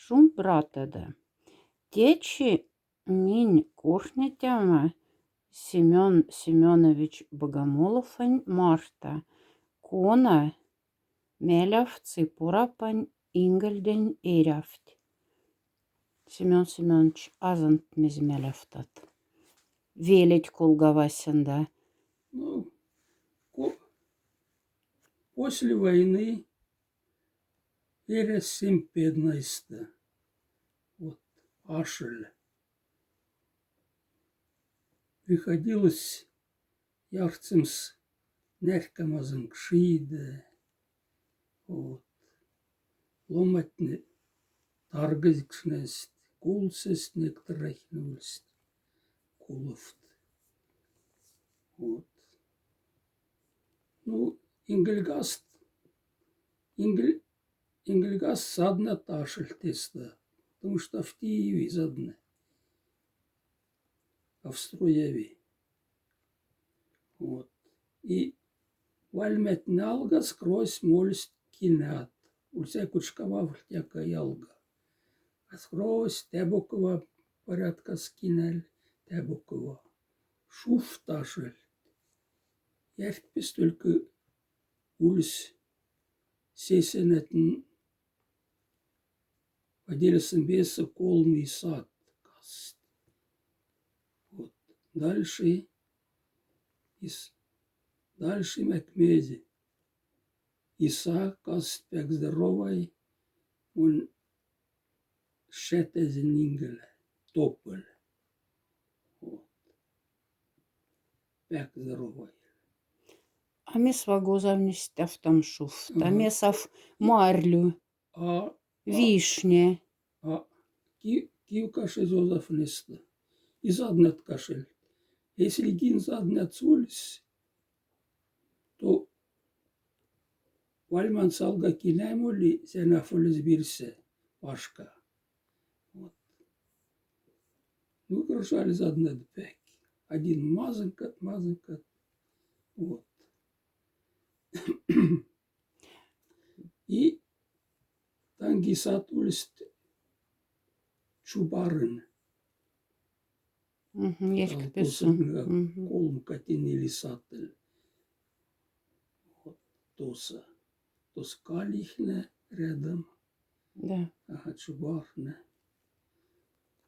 Шум братеда. Течи минь курнетяма Семен Семенович Богомоловань Марта. Кона Меляв Ципурапань Ингельдень Ирявть. Семен Семенович азант мезмелявтат. Велить кулгавасенда. Ну, после войны пересимпеднаиста. Вот, Ашель. Приходилось ярцемс неркамазан кшиде. Вот. Ломатне таргазикшнест. Кулсест некоторых куловт. Вот. Ну, Ингельгаст садна ташель теста, потому что в Киеве задна, а в Струеве. Вот. И вальмет налга скрозь мольст кинят. Улься кучкова втяка ялга. А скрозь тебукова порядка скинель тебукова. Шуф ташель. Я впис только ульс сесенетн поделился беса колмый сад. Вот. Дальше Макмеди. Иса каст пек здоровой, он шетезенингеле, тополь. Вот. Пек здоровой. А мес вагозавнесть автом шуфт. А Ага. месов марлю, вишне. Кив кашель зозаф неста. И заднет кашель. Если гин заднет сулис, то вальман салга кинаймоли сенафолис бирсе пашка. Вот. Ну, крушали заднет пек. Один мазанкат. Вот. И тангисат улист чубарын. Есть песен. Колм катини лисатель. Вот. Тоса калихне рядом. Да. Ага, чубарне.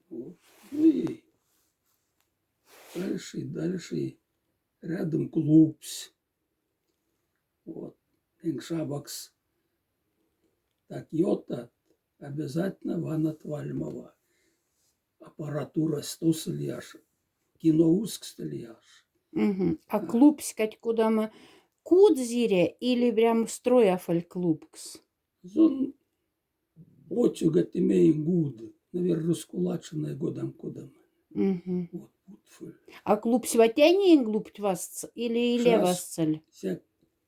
Вот. Ну и дальше рядом клубс. Вот. Энгшабакс. Так, йота обязательно ванат вальмова. Аппаратура стосильяш. Киноуск стильяш. А клуб скать куда мы кудзире или прям строяфаль клубкс? Зон очугат имеем гуд. Наверное, раскулаченная годом кодом. Вот, будфуль. А клуб сватяне глупт вас или левас цель?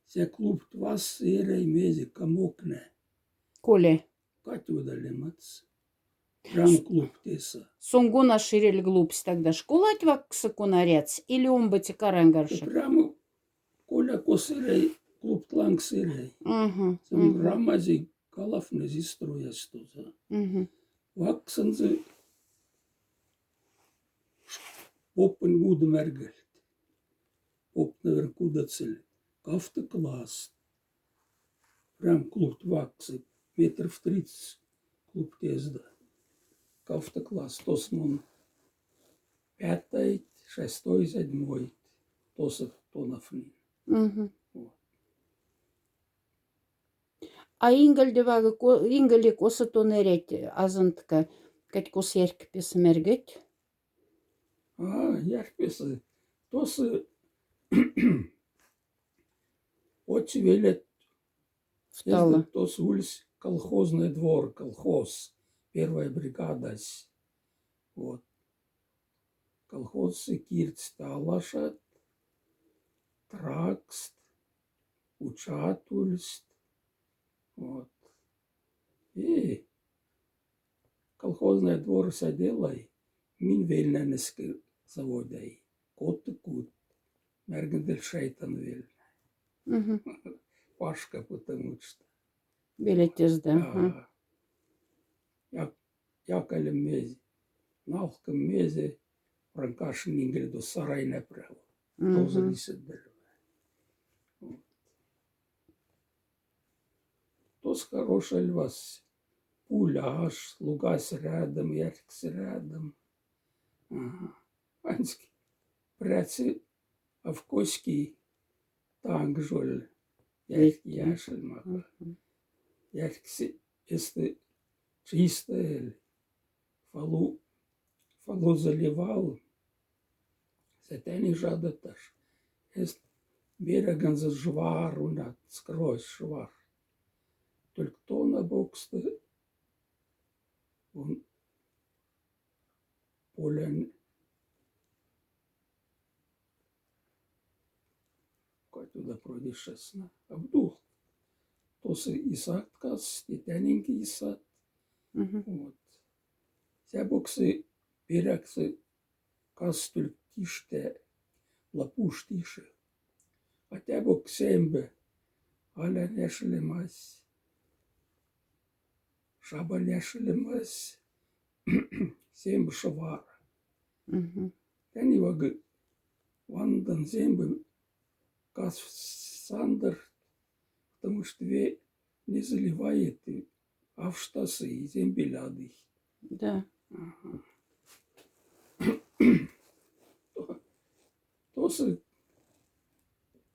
Ся клуб вас ирей мези камокне. Коле. Катю удалимац. Прям клуб теса. Сонгона ширель глупс тогда школать вакса кунарец или он бы тикарангарши? Прямо коля косырей клуб тланг сырей. Сам рамази калафны зистроя стоза. Ваксанзы поппен гуд мергельт. Поп наверху да цель. Кафта класс. Прям клуб ваксы. Метров 30 клуб тезда. Кафта класс. Тосмон 5, 6, 7. Тосов тонафнин. А ингелде коса тонерет азантка кать кос ярк песмергет? Ярпесы. Тосы очень велят. Втала. Тос улиц колхозный двор, колхоз. Первая бригада. Вот. Колхозцы кирт сталашат, тракст, учат улиц. Вот. И колхозный двор саделай, мин вельненески заводай. Котты кут. Мергендель шейтан вельна. Пашка, потому что. Билетез, да. Jakelle mezi. Nalkı mezi. Пранкашин ингли до сарай не прямо. Тоже Мгм. лисет бере. Тос хороший вас. Пуляш, лугас рядом, яркс рядом. Ага. Ански. Пряцы, а в коськи танк жоль. Веки. Яшель маха. Мгм. Яркси, если чистое, фалу заливал, сетени жадаташ. Есть береган за жвар у нас, скрозь швар. Только то на боксте он полен, как туда пройдешь честно, обдул. То се Исаак каз, и тяненький Исаак. Мгм. Вот. Ся боксы берегсы каз только тиште, лапуш тише. А тя бок сембе, аля нешеле мась. Шаба нешеле мась. Сембе шавара. Мгм. Тяни вага вандан сембе каз сандер, потому что вы не заливаете, а в штасы и зембеляды. Да. Ага. То се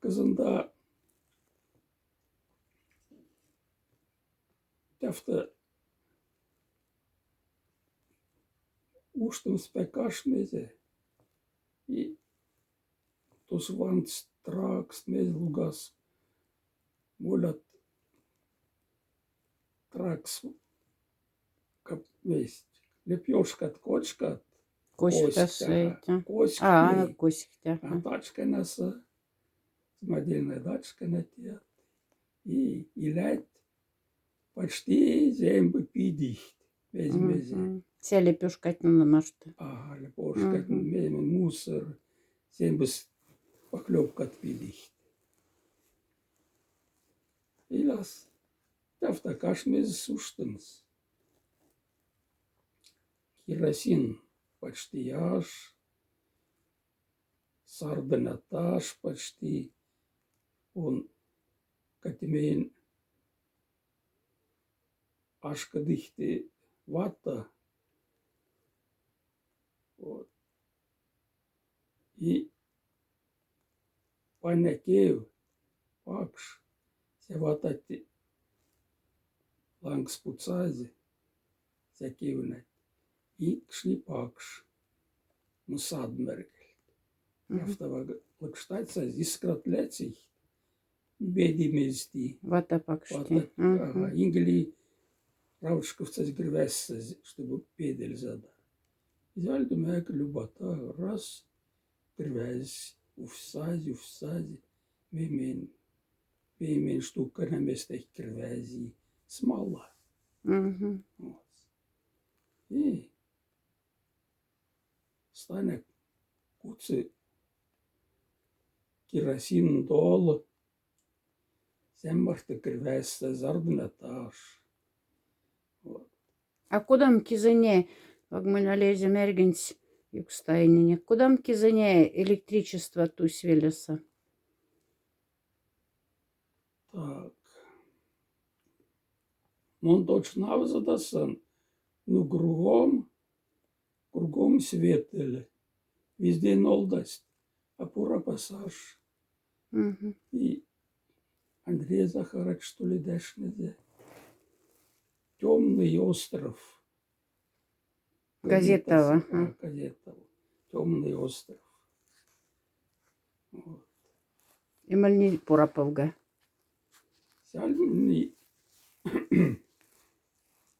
казанда тяфта уштым спекаш мезе и то се ван стракс мезе лугас молят тракс как весть. Лепешка кочка, Коська кость, ага, сейтя. кость А, не. коська. А дачка наса, самодельная дачка на те. И лять почти зембы пидихт. Мезе. Ся лепешка на машта. Ага, лепешка, Мгм. мезе мусор. Зембы поклепка пидихт. И лас. Тафта каш мезе суштанс. Керосин почти аж. Сарденатаж почти. Он катимейн ашка дихте вата. Вот. И панякею пакш. Se vatatti langs putsaazi. Se kivnet. Ikšni pakš. Nu sadmergel. Raftavaga lakštaitsa iskratlecih. Bedimesti. Вата пакшти. Ватат. Ага. Мгм. Ингли раушковца грвесса, чтобы педель зада. Изальду мяка любата. Раз. Грвез. Уфсази. Мемен. Мемен штука на место грвези. Смола. Мгм. Вот. И стане куцы керосин дол, семмарты кривесса зарднаташ. Вот. А кудам кизыне, как мы налезем эргенс юкстайнине, кудам кизыне электричество тусь велеса? Так. Мон точно авзадасан, ну кругом светели. Везде нолдасть, а пура пассаж. Мгм. И Андрей Захарович, что ли, дашнезе. Темный остров. Газетова. Газетова. Темный остров. Вот. И мальни пураповга. Сальни.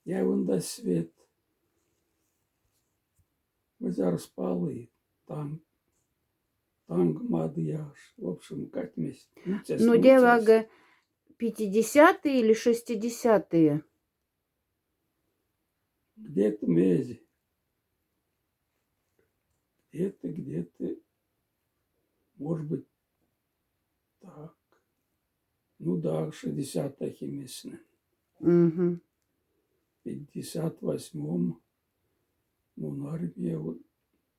Я вон до свет. Мы зараз спали. Танк мадьяш. В общем, как вместе. Ну, девага 50-е или 60-е? Где-то мези. Где-то, может быть, так. Ну да, 60-х месяцев. Угу. 58-м армия вот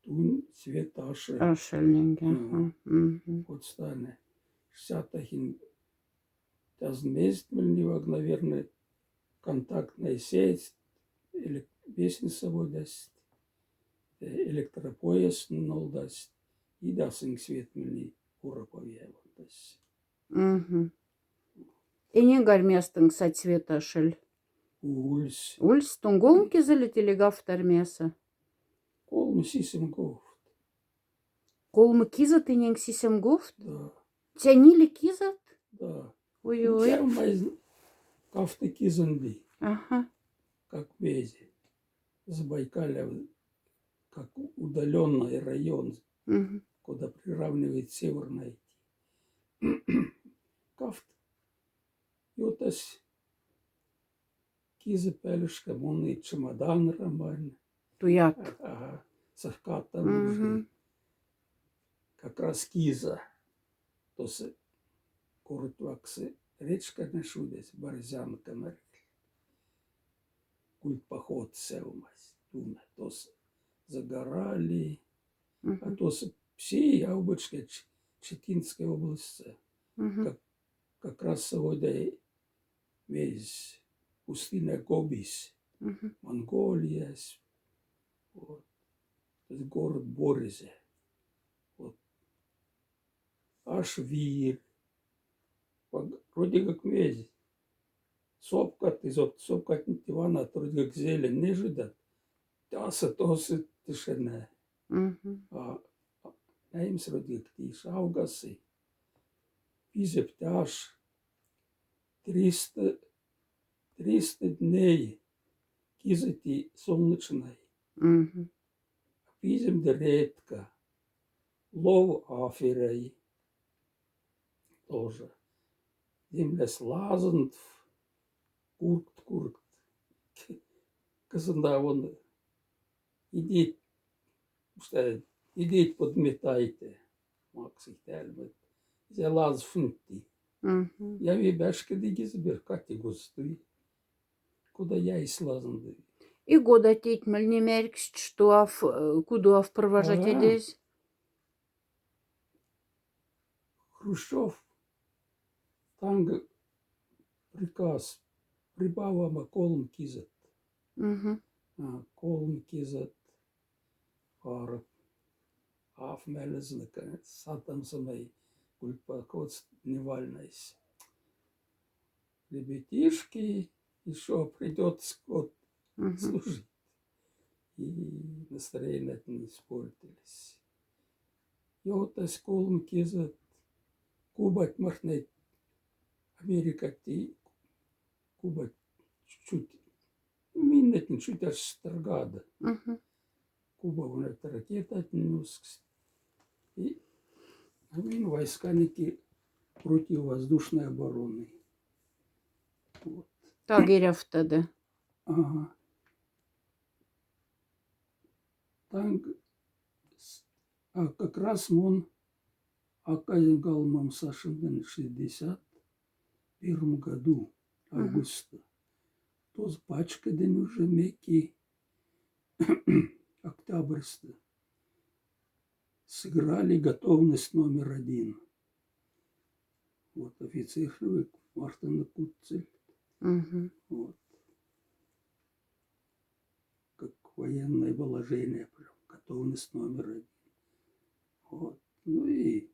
тун Светаши. Ашельнинге. Ну. Мгм. Вот стане. 60-хин тазместмельнивак, наверное, контактная сеть, или вестница водасть, электропоезд нолдасть, и дасың светмельни урапове водасть. Мгм. И не гарместың сацвета шель. Ульс. Ульс тунгол кизелетели гафтармеса. Колмы сисемков. Колмы кизат и ненг сисем гуфт. Да, Тянили кизат? да. Ой-ой. Тявмай кафты кизанди, Ага. как вези. Забайкалья, как удаленный район, Мгм. куда приравнивает Северный Кафт. Йотас киза пелюшка, он и чемодан роман. Туят. Ага, сахката Мгм. уже. Как раз киза. То се коротваксы речка нашудес, барзянка мер. Культ поход севмась. Туна, то се загорали. А Мгм. то се все яубочка Читинской области. Мгм. Как раз сегодня весь пустыня Гобис, Мгм. Монголия, вот, то есть город Боризе, вот, Ашвир, вроде как весь, Сопкат, из Сопкат Ивана, вроде как зелень не ждет, тяса тосы тишина, Мгм. а Неймс вроде как тише, Аугасы, Пизеп тяж, 300 дней кизати солнечной, Мгм. Пизем де редко, лов аферей тоже. Земля слазант, курт. Кызында он идет, что идет подметайте. Максик тälmät. Se laz funti. Мгм. Ja vi bärska digis bir kategostui. Куда я и слазан. И года теть мальнемеркс, что кудуав провожать Ага. идесь. Хрущев танго приказ прибавама колм кизет. Мгм. Kolm kizet var avmeleznika сатамсамай кульпакоц дневальность. Ребятишки, еще придет скот Мгм. служить. И настроение не испортились. И вот колм кизет кубать махнет Америка ти кубать чуть-чуть минет чуть аж стргада. Мгм. Куба вон эта ракета отнес. И амин войсканики противовоздушной обороны. Вот. Тагерев тогда. Ага. Танк, как раз он оказал Сашин в 61 году, Мгм. августа. То с пачкой день уже меки октябрьста. Сыграли готовность номер 1. Вот офицер Мартина Куцель. Мгм. Вот. Как военное положение, прям, готовность номер 1. Вот. Ну и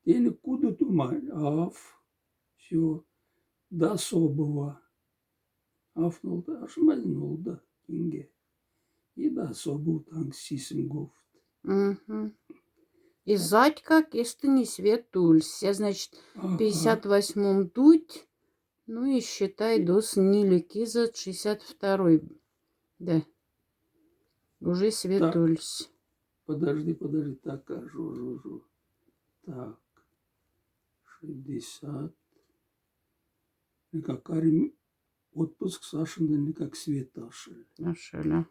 денег куда тумань, все, до особого. Афнул да, аж мазнул да, кинге. И до особого танк сисем Мгм. И Задька, если не свет тулься, значит, в Ага. 58-м дуть, ну и считай, до снили киза 62-й. Да, уже свет Так, тульсь. подожди, так, жу. Так, 60. И как отпуск Сашин, не как Светашель. Нашел, ага.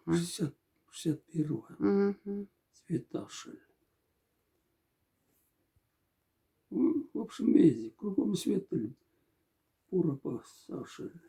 61-го. Мгм. Светашель. Ну, в общем, везде, кругом света, пура по Сашель.